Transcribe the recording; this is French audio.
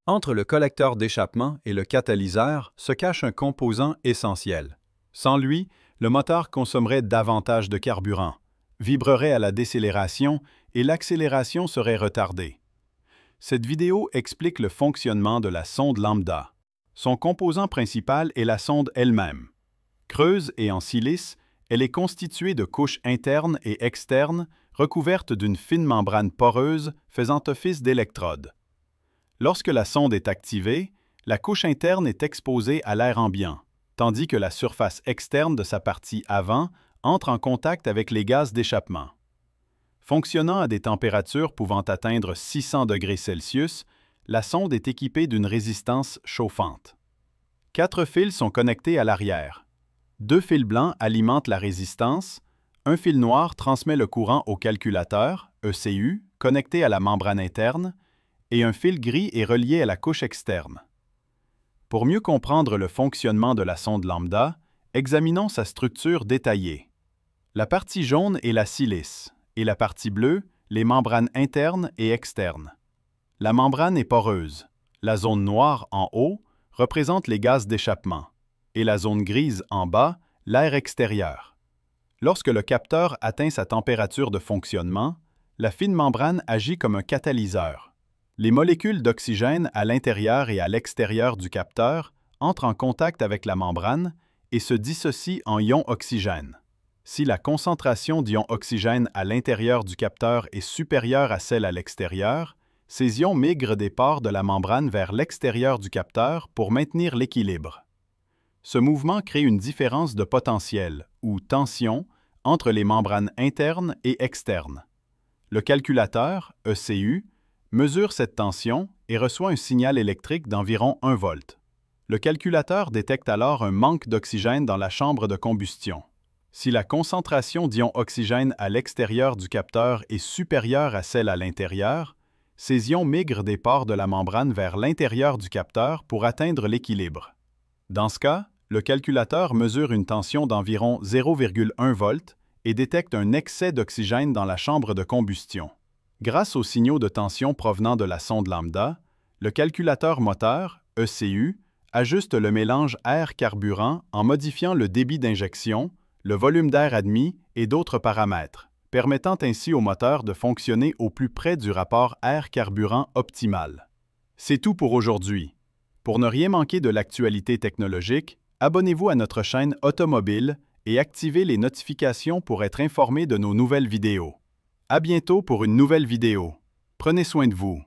Entre le collecteur d'échappement et le catalyseur se cache un composant essentiel. Sans lui, le moteur consommerait davantage de carburant, vibrerait à la décélération et l'accélération serait retardée. Cette vidéo explique le fonctionnement de la sonde lambda. Son composant principal est la sonde elle-même. Creuse et en silice, elle est constituée de couches internes et externes recouvertes d'une fine membrane poreuse faisant office d'électrode. Lorsque la sonde est activée, la couche interne est exposée à l'air ambiant, tandis que la surface externe de sa partie avant entre en contact avec les gaz d'échappement. Fonctionnant à des températures pouvant atteindre 600 degrés Celsius, la sonde est équipée d'une résistance chauffante. 4 fils sont connectés à l'arrière. 2 fils blancs alimentent la résistance, un fil noir transmet le courant au calculateur, ECU, connecté à la membrane interne, et un fil gris est relié à la couche externe. Pour mieux comprendre le fonctionnement de la sonde lambda, examinons sa structure détaillée. La partie jaune est la silice, et la partie bleue, les membranes internes et externes. La membrane est poreuse. La zone noire en haut représente les gaz d'échappement, et la zone grise en bas, l'air extérieur. Lorsque le capteur atteint sa température de fonctionnement, la fine membrane agit comme un catalyseur. Les molécules d'oxygène à l'intérieur et à l'extérieur du capteur entrent en contact avec la membrane et se dissocient en ions oxygène. Si la concentration d'ions oxygène à l'intérieur du capteur est supérieure à celle à l'extérieur, ces ions migrent des pores de la membrane vers l'extérieur du capteur pour maintenir l'équilibre. Ce mouvement crée une différence de potentiel, ou tension, entre les membranes internes et externes. Le calculateur, ECU, mesure cette tension et reçoit un signal électrique d'environ 1 volt. Le calculateur détecte alors un manque d'oxygène dans la chambre de combustion. Si la concentration d'ions oxygène à l'extérieur du capteur est supérieure à celle à l'intérieur, ces ions migrent des pores de la membrane vers l'intérieur du capteur pour atteindre l'équilibre. Dans ce cas, le calculateur mesure une tension d'environ 0,1 volt et détecte un excès d'oxygène dans la chambre de combustion. Grâce aux signaux de tension provenant de la sonde lambda, le calculateur moteur, ECU, ajuste le mélange air-carburant en modifiant le débit d'injection, le volume d'air admis et d'autres paramètres, permettant ainsi au moteur de fonctionner au plus près du rapport air-carburant optimal. C'est tout pour aujourd'hui. Pour ne rien manquer de l'actualité technologique, abonnez-vous à notre chaîne Automobile et activez les notifications pour être informé de nos nouvelles vidéos. À bientôt pour une nouvelle vidéo. Prenez soin de vous.